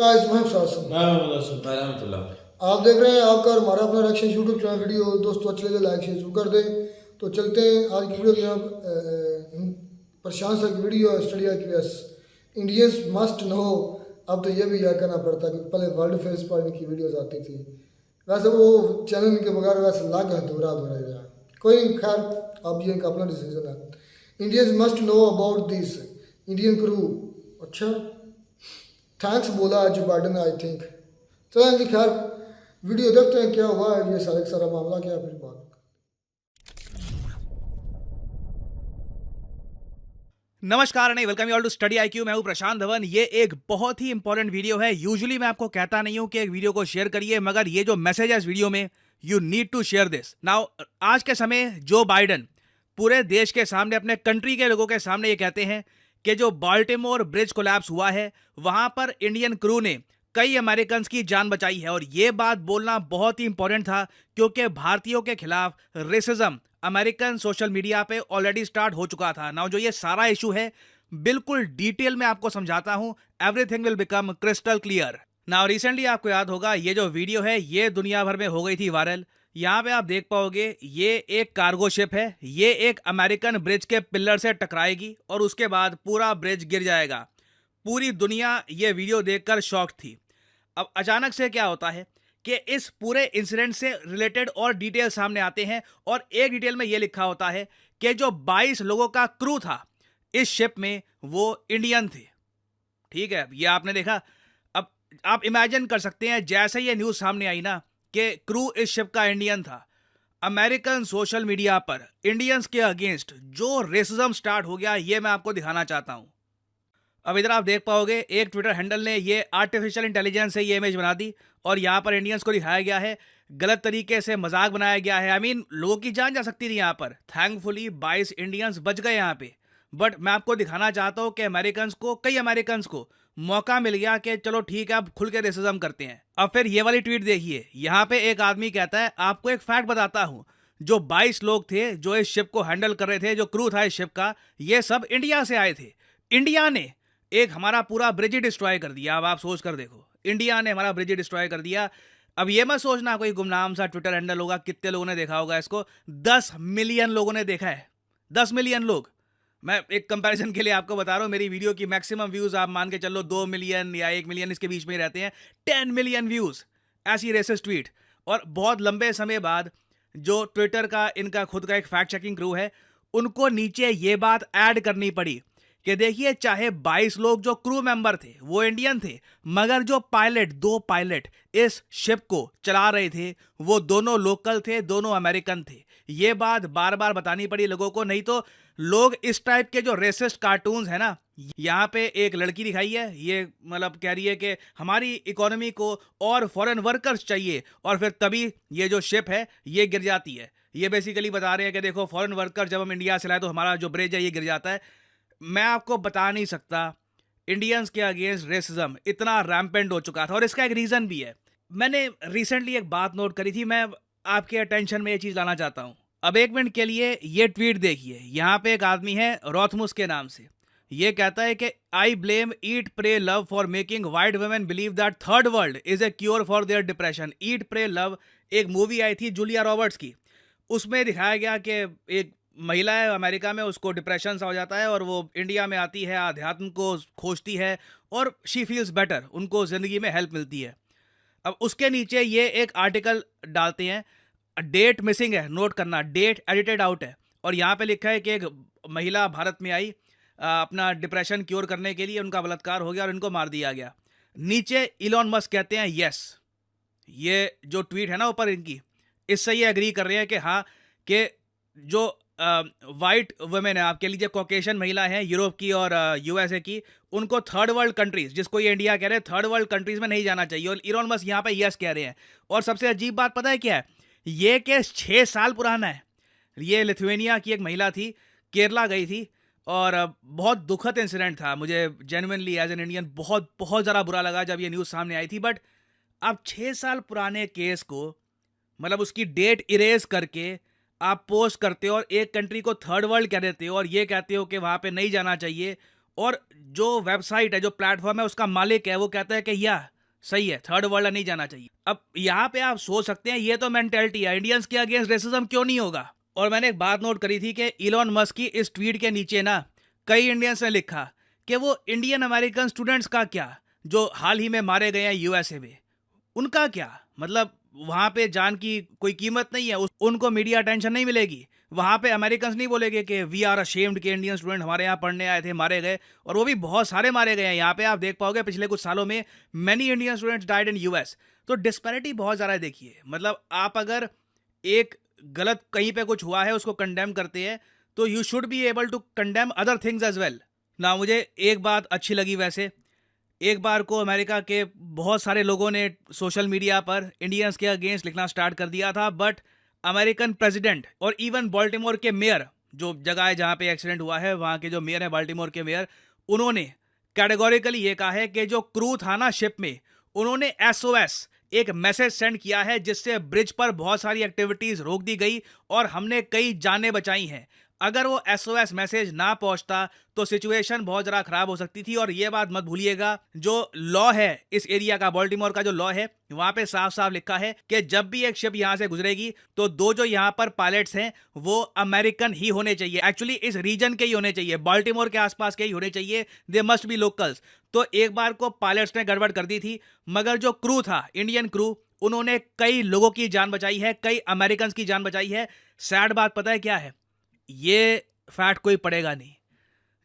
Guys मैं हसन। आप देख रहे हैं आपका और हमारा अपना रिएक्शन यूट्यूब चैनल वीडियो। दोस्तों अच्छे लगे लाइक शेयर जरूर कर दें। तो चलते हैं आज की वीडियो की। हम प्रशांत सर की वीडियो है study IQS Indians must know. अब तो ये भी याद करना पड़ता है कि पहले वर्ल्ड फेस पर इनकी वीडियोज आती थी। वैसे वो चैनल के बगैर वैसे लाग अधूरा अधूरा ही रहा। कोई नहीं, खैर अब ये इनका अपना डिसीजन है। Indians must know about this Indian crew. अच्छा थैंक्स बोला जो बाइडन आई थिंक। चलें जी, खैर वीडियो देखते हैं क्या हुआ है, ये सारा मामला क्या है, फिर बात। नमस्कार नहीं, welcome you all to study IQ। मैं हूं प्रशांत धवन। ये एक बहुत ही इंपॉर्टेंट वीडियो है। यूजुअली मैं आपको कहता नहीं हूं कि एक वीडियो को शेयर करिए, मगर ये जो मैसेज है इस वीडियो में, you need to share this now. आज के समय जो बाइडन पूरे देश के सामने, अपने कंट्री के लोगों के सामने ये कहते हैं कि जो बाल्टीमोर ब्रिज कोलैप्स हुआ है वहां पर इंडियन क्रू ने कई अमेरिकन की जान बचाई है। और ये बात बोलना बहुत ही इंपॉर्टेंट था क्योंकि भारतीयों के खिलाफ रेसिज्म अमेरिकन सोशल मीडिया पे ऑलरेडी स्टार्ट हो चुका था। नाउ जो ये सारा इशू है बिल्कुल डिटेल में आपको समझाता हूं। Everything will become crystal clear. Now recently आपको याद होगा ये जो वीडियो है ये दुनिया भर में हो गई थी वायरल। यहाँ पे आप देख पाओगे ये एक कार्गो शिप है। ये एक अमेरिकन ब्रिज के पिलर से टकराएगी और उसके बाद पूरा ब्रिज गिर जाएगा। पूरी दुनिया ये वीडियो देखकर शॉक थी। अब अचानक से क्या होता है कि इस पूरे इंसिडेंट से रिलेटेड और डिटेल सामने आते हैं और एक डिटेल में यह लिखा होता है कि जो 22 लोगों का क्रू था इस शिप में वो इंडियन थे। ठीक है, ये आपने देखा। अब आप इमेजिन कर सकते हैं जैसे ये न्यूज़ सामने आई ना कि क्रू इस शिप का इंडियन था, अमेरिकन सोशल मीडिया पर इंडियंस के अगेंस्ट जो रेसिज्म स्टार्ट हो गया ये मैं आपको दिखाना चाहता हूं। अब इधर आप देख पाओगे एक ट्विटर हैंडल ने ये आर्टिफिशियल इंटेलिजेंस से ये इमेज बना दी और यहाँ पर इंडियंस को दिखाया गया है। गलत तरीके से मजाक बनाया गया है। लोगों की जान जा सकती थी यहाँ पर। थैंकफुली 22 इंडियंस बच गए यहाँ पे। बट मैं आपको दिखाना चाहता हूँ कि कई अमेरिकन को मौका मिल गया कि चलो ठीक है अब खुल के रेसिज्म करते हैं। अब फिर ये वाली ट्वीट देखिए। यहाँ पे एक आदमी कहता है आपको एक फैक्ट बताता हूँ, जो 22 लोग थे जो इस शिप को हैंडल कर रहे थे, जो क्रू था इस शिप का, ये सब इंडिया से आए थे। इंडिया ने एक हमारा पूरा ब्रिज डिस्ट्रॉय कर दिया। अब आप सोच कर देखो, इंडिया ने हमारा ब्रिज डिस्ट्रॉय कर दिया। अब ये मत सोचना कोई गुमनाम सा ट्विटर हैंडल होगा। कितने लोगों ने देखा होगा इसको? 10 मिलियन लोगों ने देखा है। 10 मिलियन लोग। मैं एक कंपैरिजन के लिए आपको बता रहा हूं, मेरी वीडियो की मैक्सिमम व्यूज आप मान के चलो 2 मिलियन या 1 मिलियन इसके बीच में ही रहते हैं। 10 मिलियन व्यूज ऐसी रेसिस्ट ट्वीट। और बहुत लंबे समय बाद जो ट्विटर का इनका खुद का एक फैक्ट चेकिंग क्रू है उनको नीचे ये बात ऐड करनी पड़ी कि देखिए चाहे 22 लोग जो क्रू मेंबर थे वो इंडियन थे, मगर जो दो पायलट इस शिप को चला रहे थे वो दोनों लोकल थे, दोनों अमेरिकन थे। ये बात बार बार बतानी पड़ी लोगों को, नहीं तो लोग इस टाइप के जो रेसिस्ट कार्टून्स है ना। यहाँ पे एक लड़की दिखाई है, ये मतलब कह रही है कि हमारी इकोनॉमी को और फॉरेन वर्कर्स चाहिए और फिर तभी ये जो शिप है ये गिर जाती है। ये बेसिकली बता रहे हैं कि देखो फॉरेन वर्कर जब हम इंडिया से लाए तो हमारा जो ब्रिज है ये गिर जाता है। मैं आपको बता नहीं सकता इंडियंस के अगेंस्ट रेसिज्म इतना रैम्पेंट हो चुका था और इसका एक रीजन भी है। मैंने रिसेंटली एक बात नोट करी थी, मैं आपके अटेंशन में ये चीज लाना चाहता हूं। अब एक मिनट के लिए ये ट्वीट देखिए। यहाँ पे एक आदमी है रोथमुस के नाम से। ये कहता है कि I blame Eat Pray Love for making white women believe that third world is a cure for their depression. Eat Pray Love एक मूवी आई थी जूलिया रॉबर्ट्स की। उसमें दिखाया गया कि एक महिला है अमेरिका में, उसको डिप्रेशन सा हो जाता है और वो इंडिया में आती है, अध्यात्म को खोजती है और शी फील्स बेटर, उनको ज़िंदगी में हेल्प मिलती है। अब उसके नीचे ये एक आर्टिकल डालते हैं, डेट मिसिंग है, नोट करना, डेट एडिटेड आउट है। और यहाँ पे लिखा है कि एक महिला भारत में आई अपना डिप्रेशन क्योर करने के लिए, उनका बलात्कार हो गया और इनको मार दिया गया। नीचे इलॉन मस्क कहते हैं यस। ये जो ट्वीट है ना ऊपर इनकी, इससे ये एग्री कर रहे हैं कि हाँ कि जो वाइट वुमेन है, आपके लीजिए कॉकेशियन महिला है यूरोप की और USA की, उनको थर्ड वर्ल्ड कंट्रीज, जिसको ये इंडिया कह रहे हैं, थर्ड वर्ल्ड कंट्रीज में नहीं जाना चाहिए। और इलॉन मस्क यहाँ पे यस कह रहे हैं। और सबसे अजीब बात पता है क्या है? ये केस 6 साल पुराना है। ये लिथुआनिया की एक महिला थी, केरला गई थी और बहुत दुखद इंसिडेंट था। मुझे जेन्युइनली एज एन इंडियन बहुत बहुत ज़्यादा बुरा लगा जब ये न्यूज़ सामने आई थी। बट अब 6 साल पुराने केस को, मतलब उसकी डेट इरेज करके आप पोस्ट करते हो और एक कंट्री को थर्ड वर्ल्ड कह देते हो और ये कहते हो कि वहाँ पे नहीं जाना चाहिए। और जो वेबसाइट है, जो प्लेटफॉर्म है, उसका मालिक है, वो कहता है कि या सही है, थर्ड वर्ल्ड नहीं जाना चाहिए। अब यहाँ पे आप सोच सकते हैं ये तो मेंटेलिटी है, इंडियंस के अगेंस्ट रेसिज्म क्यों नहीं होगा। और मैंने एक बात नोट करी थी कि इलॉन मस्क की इस ट्वीट के नीचे ना कई इंडियंस ने लिखा कि वो इंडियन अमेरिकन स्टूडेंट्स का क्या जो हाल ही में मारे गए हैं यूएसए में, उनका क्या मतलब वहां पे जान की कोई कीमत नहीं है, उनको मीडिया अटेंशन नहीं मिलेगी। वहां पे अमेरिकन नहीं बोलेंगे कि वी आर अशेम्ड के इंडियन स्टूडेंट हमारे यहाँ पढ़ने आए थे मारे गए, और वो भी बहुत सारे मारे गए हैं। यहाँ पे आप देख पाओगे पिछले कुछ सालों में many Indian students died in US. तो डिस्पैरिटी बहुत ज़्यादा देखिए, मतलब आप अगर एक गलत कहीं पे कुछ हुआ है उसको कंडेम करते हैं तो you should be able to condemn other things as well ना। मुझे एक बात अच्छी लगी वैसे, एक बार को अमेरिका के बहुत सारे लोगों ने सोशल मीडिया पर इंडियंस के अगेंस्ट लिखना स्टार्ट कर दिया था, बट अमेरिकन प्रेसिडेंट और इवन बाल्टीमोर के मेयर, जो जगह है जहाँ पे एक्सीडेंट हुआ है वहाँ के जो मेयर है बाल्टीमोर के मेयर, उन्होंने कैटेगोरिकली ये कहा है कि जो क्रू था ना शिप में, उन्होंने एसओएस एक मैसेज सेंड किया है जिससे ब्रिज पर बहुत सारी एक्टिविटीज रोक दी गई और हमने कई जानें बचाई हैं। अगर वो एसओएस मैसेज ना पहुंचता तो सिचुएशन बहुत ज़रा खराब हो सकती थी। और ये बात मत भूलिएगा, जो लॉ है इस एरिया का, बाल्टीमोर का जो लॉ है, वहां पे साफ साफ लिखा है कि जब भी एक शिप यहां से गुजरेगी तो दो जो यहां पर पायलट्स हैं वो अमेरिकन ही होने चाहिए, एक्चुअली इस रीजन के ही होने चाहिए, बाल्टीमोर के आसपास के ही होने चाहिए, दे मस्ट बी लोकल्स। तो एक बार को पायलट्स ने गड़बड़ कर दी थी, मगर जो क्रू था इंडियन क्रू, उन्होंने कई लोगों की जान बचाई है, कई अमेरिकन की जान बचाई है। सैड बात पता है क्या है, ये फैक्ट कोई पड़ेगा नहीं।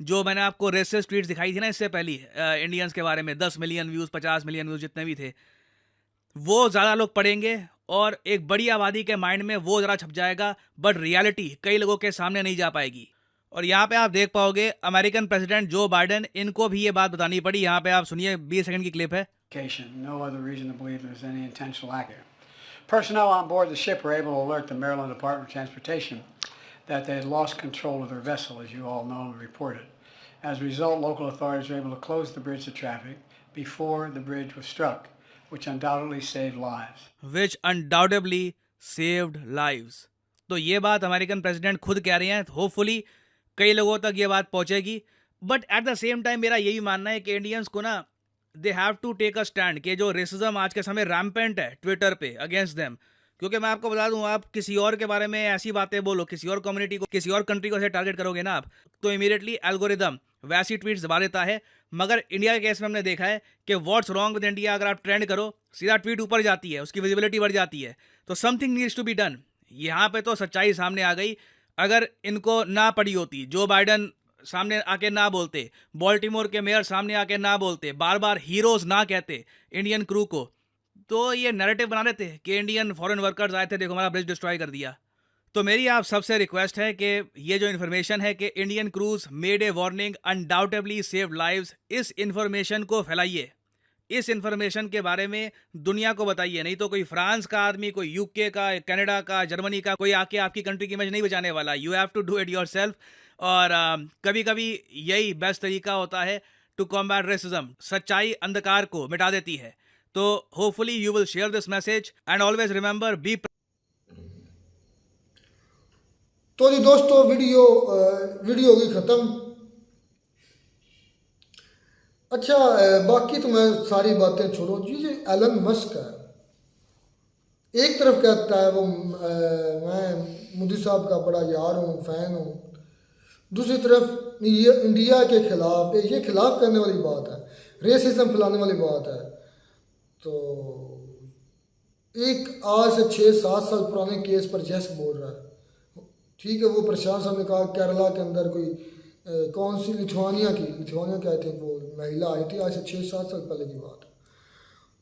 जो मैंने आपको रेसिस्ट ट्वीट्स दिखाई थी ना इससे पहले इंडियंस के बारे में, 10 मिलियन व्यूज़ 50 मिलियन व्यूज़ जितने भी थे, वो ज़्यादा लोग पढ़ेंगे और एक बड़ी आबादी के माइंड में वो ज़रा छप जाएगा, बट रियलिटी कई लोगों के सामने नहीं जा पाएगी। और यहाँ पे आप देख पाओगे अमेरिकन प्रेसिडेंट जो बाइडेन, इनको भी ये बात बतानी पड़ी। यहाँ पे आप सुनिए, 20 सेकंड की क्लिप है। No other reason to believe there's any intentional act here. Personnel on board the ship were able to alert the Maryland Department of Transportation that they had lost control of their vessel, as you all know and reported. As a result, local authorities were able to close the bridge to traffic before the bridge was struck, which undoubtedly saved lives. Which undoubtedly saved lives. तो ये बात American president खुद कह रहे हैं, hopefully कई लोगों तक ये बात पहुंचेगी। But at the same time मेरा यही मानना है कि इंडियंस को ना they have to take a stand कि जो रेसिज्म आज के समय रैम्पेंट है ट्विटर पे अगेंस्ट देम। क्योंकि मैं आपको बता दूं, आप किसी और के बारे में ऐसी बातें बोलो, किसी और कम्युनिटी को, किसी और कंट्री को ऐसे टारगेट करोगे ना आप, तो इमीडिएटली एल्गोरिदम वैसी ट्वीट्स दबा देता है। मगर इंडिया के केस में हमने देखा है कि व्हाट्स रॉन्ग विद इंडिया अगर आप ट्रेंड करो, सीधा ट्वीट ऊपर जाती है, उसकी विजिबिलिटी बढ़ जाती है। तो something needs to be done. यहाँ पे तो सच्चाई सामने आ गई। अगर इनको ना पड़ी होती, जो बाइडन सामने आके ना बोलते, बाल्टीमोर के मेयर सामने आके ना बोलते, बार बार हीरोज ना कहते इंडियन क्रू को, तो ये नैरेटिव बना देते कि इंडियन फॉरेन वर्कर्स आए थे, देखो हमारा ब्रिज डिस्ट्रॉय कर दिया। तो मेरी आप सबसे रिक्वेस्ट है कि ये जो इन्फॉर्मेशन है कि Indian cruise made a warning undoubtedly saved lives, इस इन्फॉर्मेशन को फैलाइए, इस इन्फॉर्मेशन के बारे में दुनिया को बताइए। नहीं तो कोई फ्रांस का आदमी, कोई यूके का, कनाडा का, जर्मनी का कोई आके आपकी कंट्री की इमेज नहीं बचाने वाला। You have to do it yourself. और कभी कभी यही बेस्ट तरीका होता है टू कॉम्बैट रेसिज्म। सच्चाई अंधकार को मिटा देती है। तो hopefully you will share this message and always remember be. तो जी दोस्तों, वीडियो होगी ख़त्म। अच्छा, बाकी तो मैं सारी बातें छोड़ो जी। जो एलन मस्क है, एक तरफ कहता है वो मैं मोदी साहब का बड़ा यार हूँ, फ़ैन हूँ, दूसरी तरफ ये इंडिया के खिलाफ, ये खिलाफ करने वाली बात है, रेसिज्म फैलाने वाली बात है। तो एक आज से 6-7 साल पुराने केस पर जैस बोल रहा है। ठीक है, वो प्रशांत साहब ने कहा केरला के अंदर कोई कौन सी लिथुआनिया की आई थिंक वो महिला आई थी, आज से 6-7 साल पहले की बात है।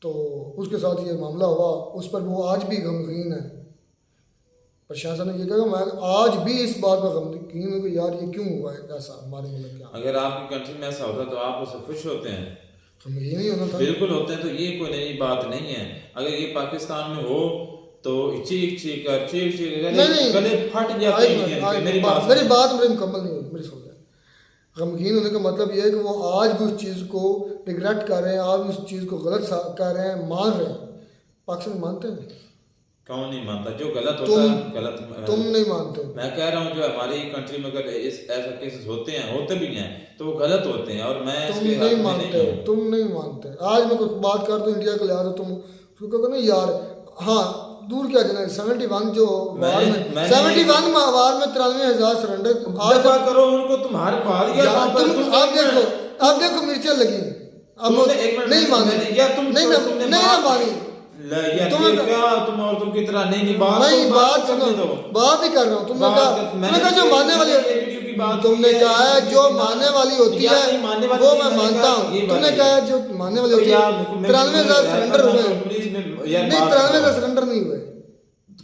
तो उसके साथ ये मामला हुआ, उस पर वो आज भी गमगीन है। प्रशासन ने ये कहा, मैं आज भी इस बात पर गमगीन हूँ कि यार ये क्यों हुआ है ऐसा हमारे मुल्क के। अगर आपकी कंट्री में ऐसा होता तो आप उससे खुश होते हैं? हमें ये नहीं होना था। बिल्कुल होते हैं। तो ये कोई नई बात नहीं है। अगर ये पाकिस्तान में हो तो चीख कर गले फट जाते हैं। मेरी बात मुकम्मल नहीं हुई, मेरी सुन। गमगीन होने का मतलब ये है कि वो आज भी उस चीज़ को रिग्रेट कर रहे हैं, आज भी उस चीज़ को गलत कर रहे हैं, मान रहे हैं। पाकिस्तान मानते हैं? कौन नहीं मानता? जो गलत होता है गलत। तुम नहीं मानते? मैं कह रहा हूँ जो हमारी कंट्री में अगर ऐसा केसेस होते भी हैं तो वो गलत होते हैं, और मैं तुम नहीं मानते, तुम नहीं मानते। आज मैं कुछ बात कर दूं इंडिया के लिहाज से, तुम उसको कहो ना यार, हाँ दूर क्या जाना। 71 जो वार में 71 वार में 93,000 सरेंडर। आज करो उनको, तुम्हारे पास अब देखो मिर्चें लगी, अब नहीं माने या तुम नहीं मानी तुम की तरह नहीं बात सुनो, बात ही कर रहा हूँ। तुमने कहा जो मानने वाली, तुमने कहा है जो मानने वाली होती है वो मैं मानता हूँ। तुमने कहा है जो मानने वाली होती है 93,000 सरेंडर हुए, नहीं 93,000 सरेंडर नहीं हुए।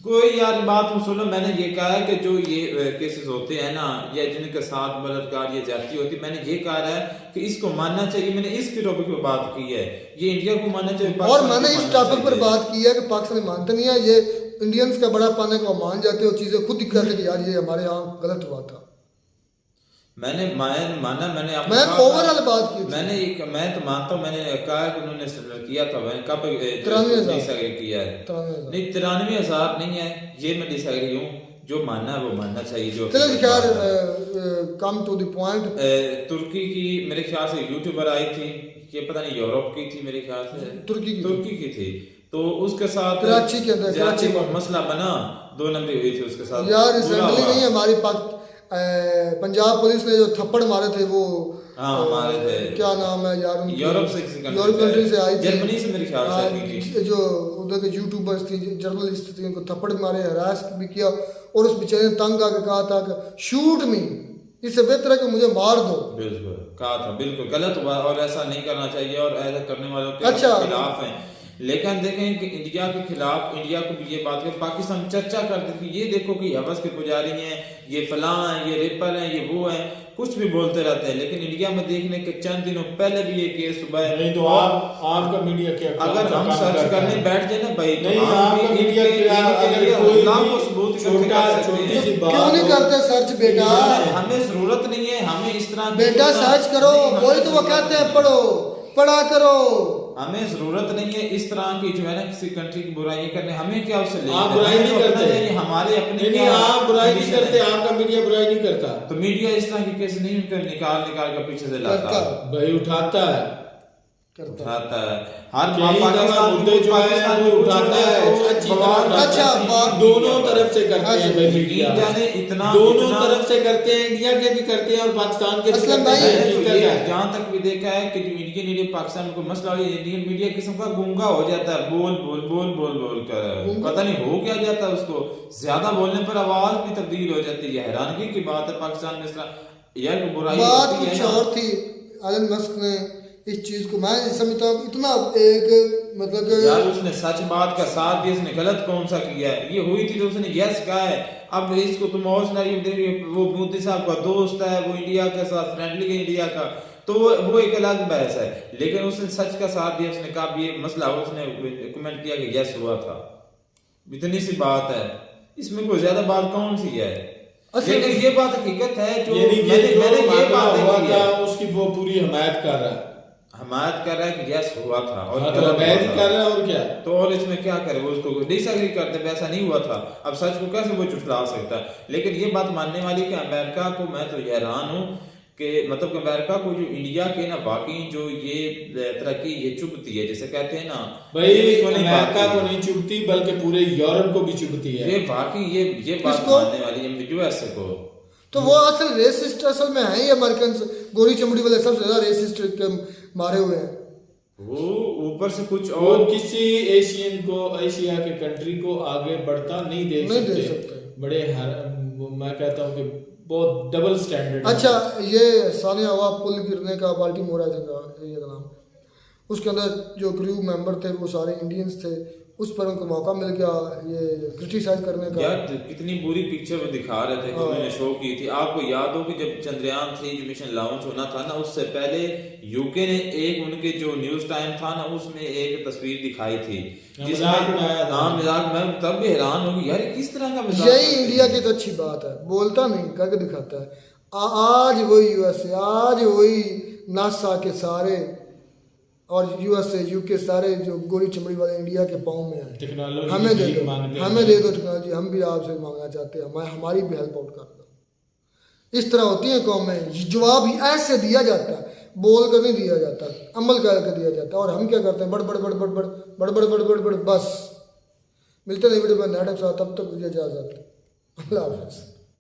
कोई यार बात सुनो, मैंने ये कहा है कि जो ये केसेस होते हैं ना, या जिनके साथ बलात्कार या ज्यादती होती है, मैंने ये कहा है कि इसको मानना चाहिए। मैंने इसके टॉपिक पे बात की है, ये इंडिया को मानना चाहिए। और मैंने इस टॉपिक पर बात की है कि पाकिस्तान मानते नहीं है, ये इंडियंस का बड़ा पाने को मान जाते हो, चीजें खुद दिख जाते कि यार ये हमारे यहाँ गलत हुआ था। मैंने माना, मैंने ओवरऑल बात की, मैं तो मानता हूँ। मैंने कहा कि उन्होंने किया था, मैंने कब डिसएग्री किया है? नहीं 93,000 नहीं है, ये मैं डिसएग्री हूँ। जो मानना है वो मानना चाहिए। जो कम टू द पॉइंट, तुर्की की मेरे ख्याल से यूट्यूबर आई थी, ये पता नहीं यूरोप की थी मेरे ख्याल से, तुर्की की थी, तो उसके साथ कराची के अंदर मसला बना, 2 नंबरी हुई थी उसके साथ। यार रिसेंटली नहीं, हमारी पंजाब पुलिस ने जो थप्पड़ मारे थे वो मारे थे, क्या नाम है यार, यूरोप कंट्री से आई थी, जर्मनी से मेरे ख्याल से, जो उधर के यूट्यूबर्स थी, जर्नलिस्ट थी, उनको थप्पड़ मारे, हरास भी किया, और उस बेचारे ने तंग आके कहा था कि शूट मी, इससे बेहतर है कि मुझे मार दो। बिल्कुल कहा था, बिल्कुल गलत हुआ और ऐसा नहीं करना चाहिए, और ऐसा करने वालों के खिलाफ हैं। लेकिन देखें कि इंडिया के खिलाफ, इंडिया को भी ये बात कर, पाकिस्तान चर्चा करते कि ये देखो कि हवस के पुजारी हैं, ये फलां हैं, ये रेपर हैं, ये वो हैं, कुछ भी बोलते रहते हैं। लेकिन इंडिया में देखने के चंद दिनों पहले भी ये केस हुआ है। नहीं तो आपका मीडिया क्या, अगर हम सर्च करने बैठ जाए ना भाई, नहीं आपका मीडिया छोटी सी बात क्यों नहीं करते सर्च बेटा? हमें जरूरत नहीं है, हमें इस तरह बेटा सर्च करो, कोई तो वो कहते हैं पढ़ो, पढ़ा करो। हमें जरूरत नहीं है इस तरह की जो है ना किसी कंट्री की बुराई करने। हमें क्या उससे आप बुराई नहीं करते, हमारे अपने नहीं आप बुराई नहीं करते, आपका मीडिया बुराई नहीं करता। तो मीडिया इस तरह की केस नहीं निकाल कर पीछे से लाता भाई, उठाता है, उठाता है, हर मुद्दे जो है वो उठाता है, अच्छी तरह। अच्छा, दोनों तरफ से करते हैं भाई मीडिया, इतना दोनों तरफ से करते हैं, इंडिया के भी करते हैं और पाकिस्तान के भी करते हैं। जहाँ तक भी देखा है कि जो इंडियन मीडिया पाकिस्तान में कोई मसला हो, इंडियन मीडिया किस्म का गूंगा हो जाता है, बोल बोल बोल बोल बोल कर, पता नहीं हो क्या जाता है उसको, ज्यादा बोलने पर आवाज भी तब्दील हो जाती है। हैरानगी की बात है पाकिस्तान में इस तरह यार बुराई बात कुछ और थी। एलन मस्क ने इस चीज को, मैं समझता हूँ इतना एक मतलब यार उसने सच बात का साथ दिया, उसने गलत कौन सा किया है? ये हुई थी तो उसने यस कहा है। अब इसको तुम और सिनेरियो देख रही हो, वो मोदी साहब का दोस्त है, वो इंडिया के साथ फ्रेंडली है इंडिया का, तो वो एक अलग बहस है। लेकिन उसने सच का साथ दिया, उसने कहा ये मसला, उसने कमेंट किया कि यस हुआ था, इतनी सी बात है, इसमें कोई ज्यादा बात कौन सी है? लेकिन ये बात हकीकत है जो मैंने ये बात हुआ था उसकी वो पूरी हमायत कर रहा है, हमायत कर रहा है कि यस हुआ था, और कर रहा है, और क्या तो, और इसमें क्या करे, वो उसको डिसएग्री करते ऐसा नहीं हुआ था। अब सच को कैसे वो झुठला सकता है? लेकिन ये बात मानने वाली कि अमेरिका को, मैं तो हैरान हूँ कि मतलब कि अमेरिका को जो इंडिया के ना वाकई जो ये तरक्की ये चुभती है, जैसे कहते हैं ना भाई, अमेरिका को नहीं चुभती बल्कि पूरे यूरोप को भी चुभती है। ये वाकई ये बात मानने वाली है यूएसए को। तो वो असल रेसिस्ट असल में है ही अमेरिकन, गोरी चमड़ी वाले सबसे ज्यादा रेसिस्ट के मारे हुए हैं। वो ऊपर से कुछ और किसी एशियन को, एशिया के कंट्री को आगे बढ़ता नहीं देख सकते। बड़े मैं कहता हूँ कि बहुत डबल स्टैंडर्ड। अच्छा, ये सानिया हवा पुल गिरने का, बाल्टीमोर है एरिया का नाम, उसके अंदर जो क्रू मेंबर थे वो सारे इंडियंस थे, उस पर उनको मौका मिल गया ये क्रिटिसाइज करने का। यार कितनी बुरी पिक्चर वो दिखा रहे थे कि उन्होंने शो की थी। आपको याद हो कि जब चंद्रयान 3 जो मिशन लॉन्च होना था ना, उससे पहले यूके ने एक उनके जो न्यूज टाइम था ना, उसमें एक तस्वीर दिखाई थी जिसमें मजाक, मैं तब भी हैरान होगी यार किस तरह का मजाक। यही इंडिया की तो अच्छी बात है, बोलता नहीं करके दिखाता है। आज वही यूएसए, आज वही नासा के सारे और यूएसए यूके सारे जो गोली चमड़ी वाले इंडिया के पाँव में हैं, टेक्नोलॉजी हमें दे दो, मांगते हैं। हमें दे दो टेक्नोलॉजी, हम भी आपसे मांगना चाहते हैं, हमारी भी हेल्प आउट कर दो। इस तरह होती है कौमें, जवाब ही ऐसे दिया जाता है, बोल कर नहीं दिया जाता, अमल कर दिया जाता है। और हम क्या करते हैं, बड़ बड़ बड़ बड़ बड़ बड़ बड़ बड़ बड़ बड़ बस। मिलते हैं वीडियो में, तब तक मुझे इजाज़त, अल्लाह हाफ़िज़।